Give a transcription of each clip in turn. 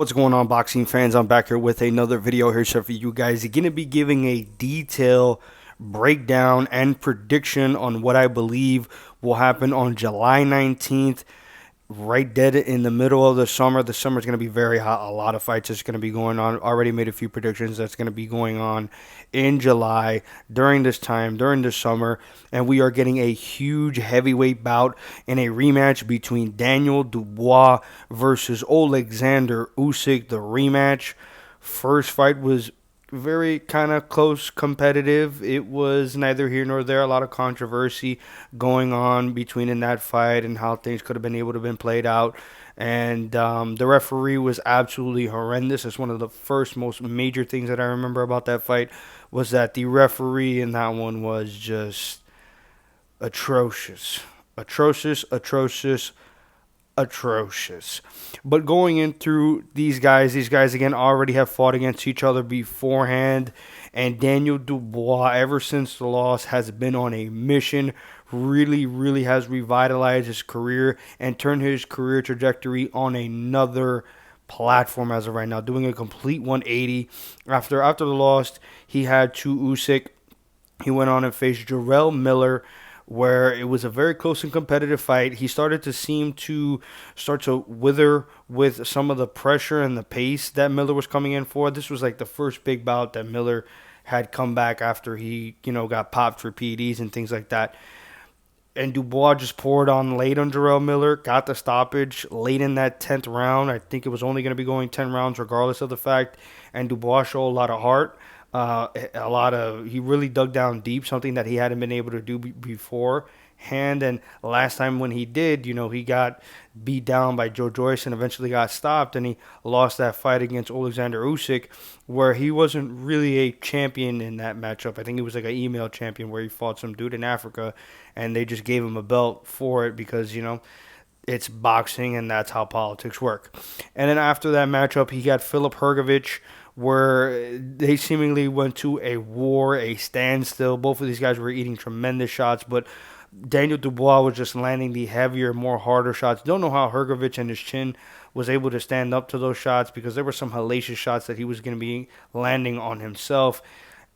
What's going on, boxing fans? I'm back here with another video here, so for you guys, I'm going to be giving a detailed breakdown and prediction on what I believe will happen on July 19th, right dead in the middle of the summer. The summer is going to be very hot. A lot of fights is going to be going on. Already made a few predictions that's going to be going on in July during this time, during the summer. And we are getting a huge heavyweight bout in a rematch between Daniel Dubois versus Oleksandr Usyk. The rematch. First fight was very kind of close competitive. It was neither here nor there. A lot of controversy going on between in that fight and how things could have been able to have been played out. And the referee was absolutely horrendous. It's one of the first most major things that I remember about that fight was that the referee in that one was just atrocious. Atrocious, atrocious, atrocious. But going in through these guys again already have fought against each other beforehand. And Daniel Dubois, ever since the loss, has been on a mission. Really, really has revitalized his career and turned his career trajectory on another platform as of right now, doing a complete 180. After the loss he had to Usyk, he went on and faced Jarrell Miller, where it was a very close and competitive fight. He started to seem to start to wither with some of the pressure and the pace that Miller was coming in for. This was like the first big bout that Miller had come back after he, got popped for PEDs and things like that. And Dubois just poured on late on Jarrell Miller, got the stoppage late in that 10th round. I think it was only going to be going 10 rounds regardless of the fact. And Dubois showed a lot of heart. He really dug down deep, something that he hadn't been able to do beforehand. And last time when he did, he got beat down by Joe Joyce and eventually got stopped. And he lost that fight against Oleksandr Usyk, where he wasn't really a champion in that matchup. I think he was like an email champion where he fought some dude in Africa and they just gave him a belt for it because, it's boxing and that's how politics work. And then after that matchup, he got Filip Hrgović, where they seemingly went to a war, a standstill. Both of these guys were eating tremendous shots, but Daniel Dubois was just landing the heavier, more harder shots. Don't know how Hrgović and his chin was able to stand up to those shots because there were some hellacious shots that he was going to be landing on himself.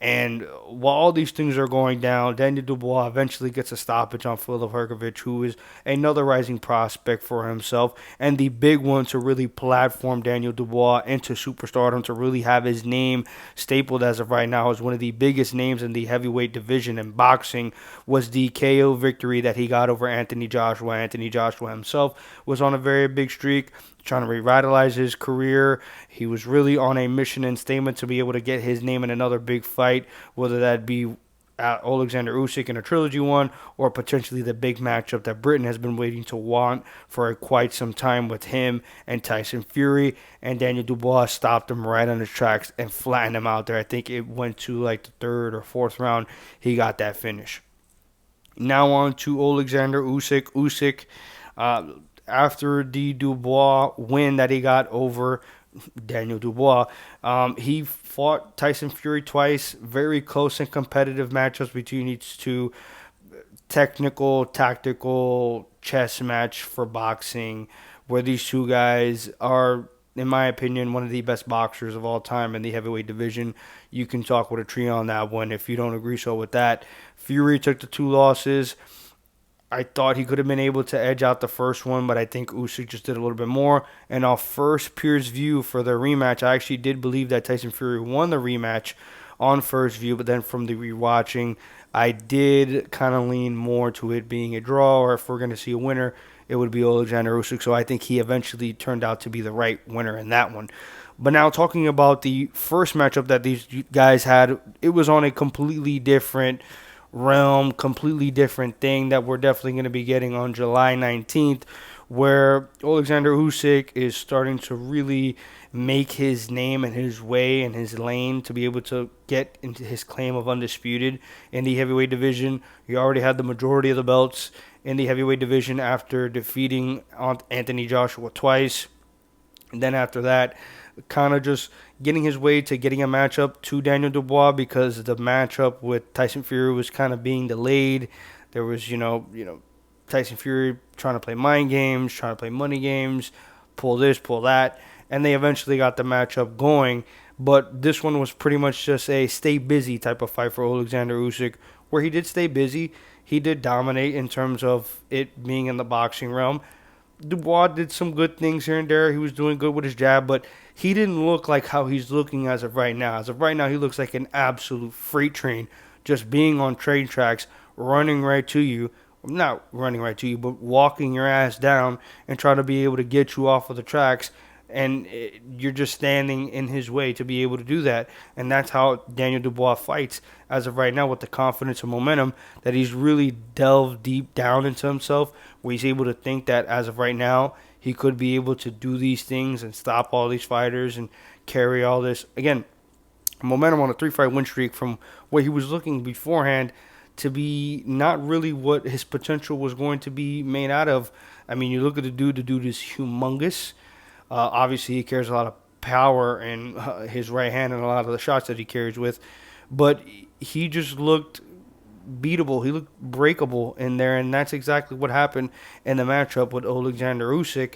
And while all these things are going down, Daniel Dubois eventually gets a stoppage on Filip Hrgović, who is another rising prospect for himself, and the big one to really platform Daniel Dubois into superstardom, to really have his name stapled as of right now as one of the biggest names in the heavyweight division in boxing, was the KO victory that he got over Anthony Joshua. Anthony Joshua himself was on a very big streak, trying to revitalize his career. He was really on a mission and statement to be able to get his name in another big fight, whether that be Oleksandr Usyk in a trilogy one or potentially the big matchup that Britain has been waiting to want for quite some time with him and Tyson Fury. And Daniel Dubois stopped him right on his tracks and flattened him out there. I think it went to like the third or fourth round. He got that finish. Now on to Oleksandr Usyk. Usyk, after the Dubois win that he got over Daniel Dubois, he fought Tyson Fury twice. Very close and competitive matchups between each two. Technical, tactical chess match for boxing, where these two guys are, in my opinion, one of the best boxers of all time in the heavyweight division. You can talk with a tree on that one if you don't agree so with that. Fury took the two losses. I thought he could have been able to edge out the first one, but I think Usyk just did a little bit more. And off first Pierce view for the rematch, I actually did believe that Tyson Fury won the rematch on first view, but then from the rewatching, I did kind of lean more to it being a draw, or if we're going to see a winner, it would be Oleksandr Usyk. So I think he eventually turned out to be the right winner in that one. But now talking about the first matchup that these guys had, it was on a completely different realm, completely different thing that we're definitely going to be getting on July 19th, where Oleksandr Usyk is starting to really make his name and his way and his lane to be able to get into his claim of undisputed in the heavyweight division. He already had the majority of the belts in the heavyweight division after defeating Anthony Joshua twice. And then after that, kind of just getting his way to getting a matchup to Daniel Dubois, because the matchup with Tyson Fury was kind of being delayed. There was, Tyson Fury trying to play mind games, trying to play money games, pull this, pull that. and they eventually got the matchup going. But this one was pretty much just a stay busy type of fight for Oleksandr Usyk, where he did stay busy. He did dominate in terms of it being in the boxing realm. Dubois did some good things here and there. He was doing good with his jab, but he didn't look like how he's looking as of right now. As of right now, he looks like an absolute freight train, just being on train tracks, running right to you. Not running right to you, but walking your ass down and trying to be able to get you off of the tracks. And you're just standing in his way to be able to do that. And that's how Daniel Dubois fights as of right now, with the confidence and momentum that he's really delved deep down into himself, where he's able to think that as of right now, he could be able to do these things and stop all these fighters and carry all this. Again, momentum on a 3-fight win streak from where he was looking beforehand to be not really what his potential was going to be made out of. I mean, you look at the dude is humongous. Obviously, he carries a lot of power in his right hand and a lot of the shots that he carries with, but he just looked beatable. He looked breakable in there, and that's exactly what happened in the matchup with Oleksandr Usyk.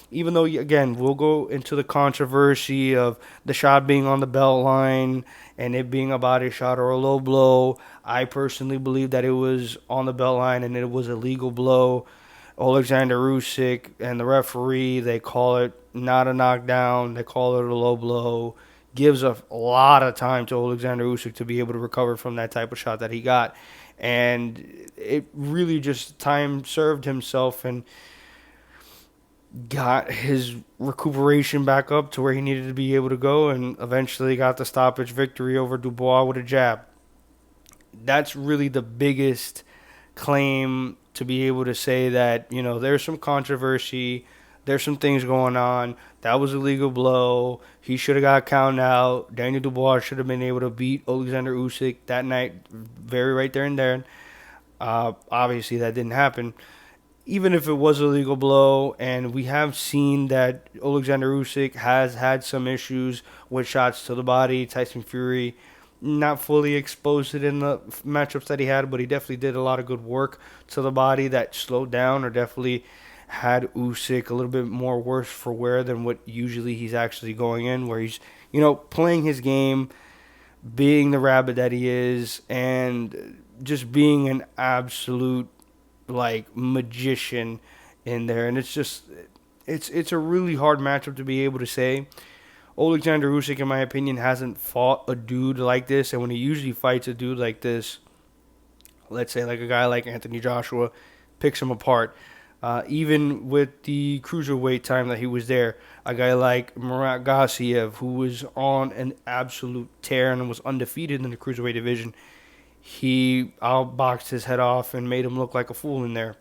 Even though, again, we'll go into the controversy of the shot being on the belt line and it being a body shot or a low blow. I personally believe that it was on the belt line and it was a legal blow. Oleksandr Usyk and the referee, they call it not a knockdown. They call it a low blow. Gives a lot of time to Oleksandr Usyk to be able to recover from that type of shot that he got. And it really just time served himself and got his recuperation back up to where he needed to be able to go, and eventually got the stoppage victory over Dubois with a jab. That's really the biggest claim, to be able to say that, there's some controversy, there's some things going on. That was a legal blow. He should have got counted out. Daniel Dubois should have been able to beat Oleksandr Usyk that night, very right there and there. Obviously, that didn't happen. Even if it was a legal blow, and we have seen that Oleksandr Usyk has had some issues with shots to the body. Tyson Fury not fully exposed it in the matchups that he had, but he definitely did a lot of good work to the body that slowed down, or definitely had Usyk a little bit more worse for wear than what usually he's actually going in, where he's, playing his game, being the rabbit that he is, and just being an absolute like magician in there. And it's a really hard matchup to be able to say. Oleksandr Usyk, in my opinion, hasn't fought a dude like this, and when he usually fights a dude like this, let's say like a guy like Anthony Joshua, picks him apart. Even with the cruiserweight time that he was there, a guy like Murat Gassiev, who was on an absolute tear and was undefeated in the cruiserweight division, he outboxed his head off and made him look like a fool in there.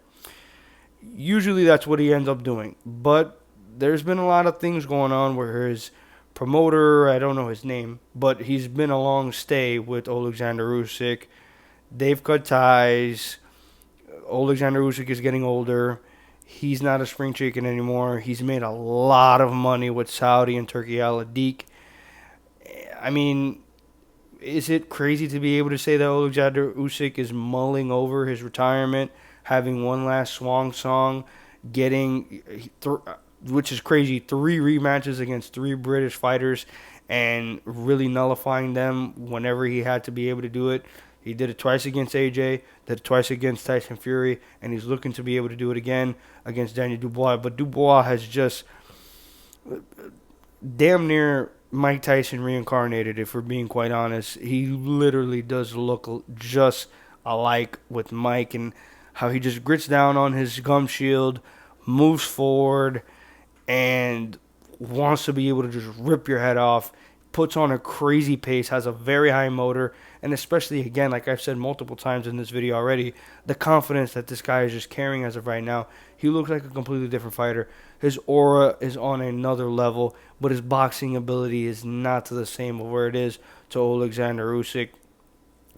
Usually that's what he ends up doing. But there's been a lot of things going on where his promoter, I don't know his name, but he's been a long stay with Oleksandr Usyk. They've cut ties. Oleksandr Usyk is getting older. He's not a spring chicken anymore. He's made a lot of money with Saudi and Turkey Al Adik. I mean, is it crazy to be able to say that Oleksandr Usyk is mulling over his retirement, having one last swan song, getting, which is crazy, 3 rematches against 3 British fighters, and really nullifying them whenever he had to be able to do it? He did it twice against AJ, did it twice against Tyson Fury, and he's looking to be able to do it again against Daniel Dubois. But Dubois has just damn near Mike Tyson reincarnated, if we're being quite honest. He literally does look just alike with Mike, and how he just grits down on his gum shield, moves forward, and wants to be able to just rip your head off, puts on a crazy pace, has a very high motor, and especially, again, like I've said multiple times in this video already, the confidence that this guy is just carrying as of right now. He looks like a completely different fighter. His aura is on another level, but his boxing ability is not to the same of where it is to Oleksandr Usyk.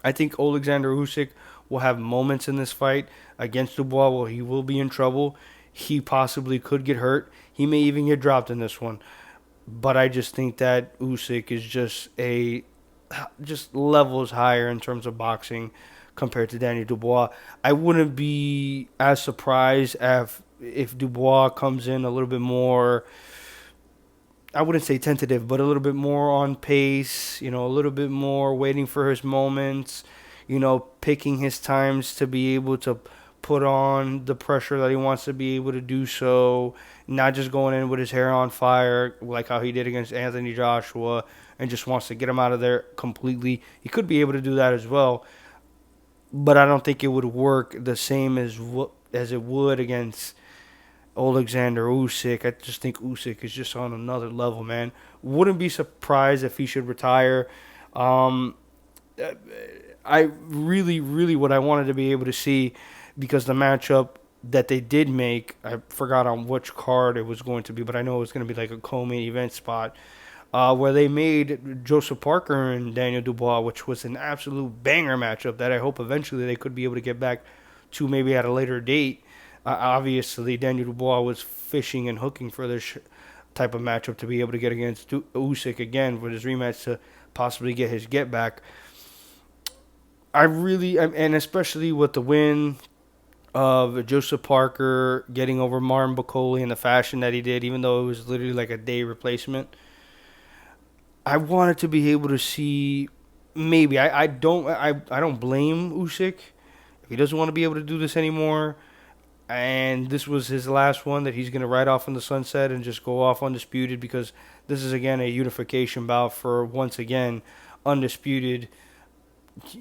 I think Oleksandr Usyk will have moments in this fight against Dubois where he will be in trouble. He possibly could get hurt. He may even get dropped in this one. But I just think that Usyk is just levels higher in terms of boxing compared to Daniel Dubois. I wouldn't be as surprised if Dubois comes in a little bit more I wouldn't say tentative, but a little bit more on pace, a little bit more waiting for his moments, picking his times to be able to put on the pressure that he wants to be able to do so, not just going in with his hair on fire like how he did against Anthony Joshua and just wants to get him out of there completely. He could be able to do that as well, but I don't think it would work the same as it would against Oleksandr Usyk. I just think Usyk is just on another level, man. Wouldn't be surprised if he should retire. Um, I really, really what I wanted to be able to see, because the matchup that they did make, I forgot on which card it was going to be, but I know it was going to be like a co-main event spot, where they made Joseph Parker and Daniel Dubois, which was an absolute banger matchup that I hope eventually they could be able to get back to maybe at a later date. Obviously, Daniel Dubois was fishing and hooking for this type of matchup to be able to get against Usyk again with his rematch to possibly get his get back. And especially with the win of Joseph Parker getting over Martin Bacoli in the fashion that he did, even though it was literally like a day replacement, I wanted to be able to see maybe I don't blame Usyk if he doesn't want to be able to do this anymore, and this was his last one that he's going to ride off in the sunset and just go off undisputed, because this is again a unification bout for once again undisputed,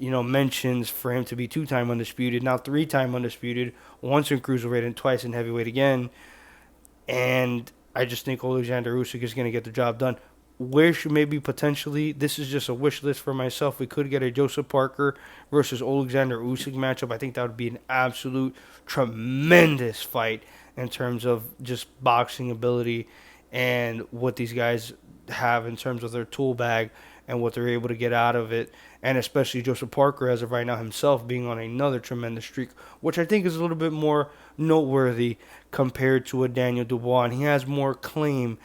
mentions for him to be two-time undisputed, now three-time undisputed, once in cruiserweight and twice in heavyweight again. And I just think Oleksandr Usyk is going to get the job done. Wish maybe potentially, this is just a wish list for myself, we could get a Joseph Parker versus Oleksandr Usyk matchup. I think that would be an absolute tremendous fight in terms of just boxing ability and what these guys have in terms of their tool bag and what they're able to get out of it. And especially Joseph Parker, as of right now himself, being on another tremendous streak, which I think is a little bit more noteworthy compared to a Daniel Dubois. And he has more claim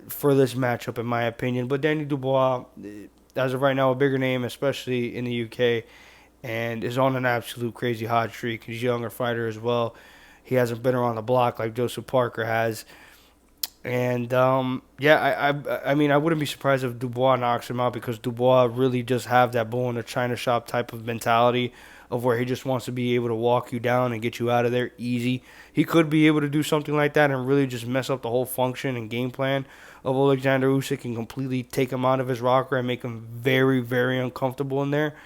for this matchup, in my opinion. But Daniel Dubois, as of right now, a bigger name, especially in the UK, and is on an absolute crazy hot streak. He's a younger fighter as well. He hasn't been around the block like Joseph Parker has. And I mean, I wouldn't be surprised if Dubois knocks him out, because Dubois really just have that bull in a china shop type of mentality of where he just wants to be able to walk you down and get you out of there easy. He could be able to do something like that and really just mess up the whole function and game plan of Oleksandr Usyk and completely take him out of his rocker and make him very, very uncomfortable in there.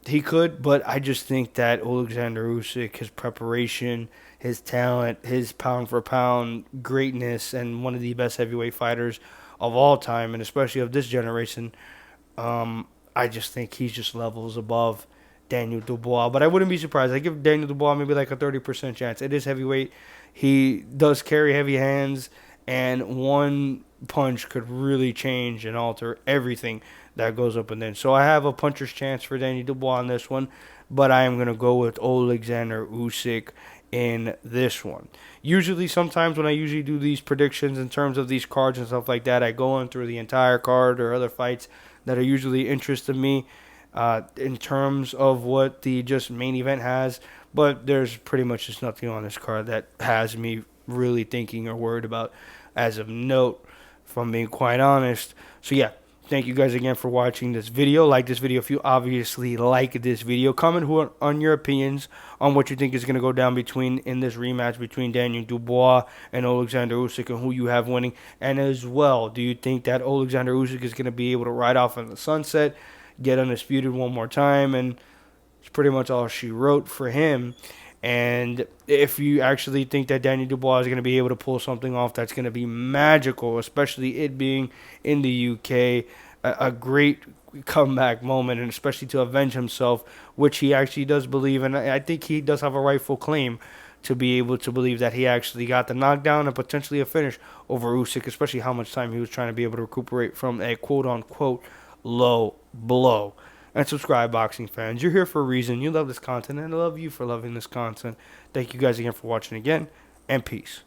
He could, but I just think that Oleksandr Usyk, his preparation, his talent, his pound for pound greatness, and one of the best heavyweight fighters of all time, and especially of this generation, I just think he's just levels above Daniel Dubois. But I wouldn't be surprised. I give Daniel Dubois maybe like a 30% chance. It is heavyweight. He does carry heavy hands, and one punch could really change and alter everything that goes up and then. So I have a puncher's chance for Daniel Dubois on this one, but I am going to go with Oleksandr Usyk in this one. Usually, sometimes when I usually do these predictions in terms of these cards and stuff like that, I go on through the entire card or other fights that are usually interesting me in terms of what the just main event has. But there's pretty much just nothing on this card that has me really thinking or worried about as of note, if I'm being quite honest. So yeah, thank you guys again for watching this video. Like this video if you obviously like this video. Comment on your opinions on what you think is going to go down in this rematch between Daniel Dubois and Oleksandr Usyk, and who you have winning. And as well, do you think that Oleksandr Usyk is going to be able to ride off in the sunset, get undisputed one more time, and it's pretty much all she wrote for him? And if you actually think that Daniel Dubois is going to be able to pull something off that's going to be magical, especially it being in the UK, a great comeback moment, and especially to avenge himself, which he actually does believe, and I think he does have a rightful claim to be able to believe that he actually got the knockdown and potentially a finish over Usyk, especially how much time he was trying to be able to recuperate from a quote-unquote low blow. And subscribe, boxing fans. You're here for a reason. You love this content, and I love you for loving this content. Thank you guys again for watching again, and peace.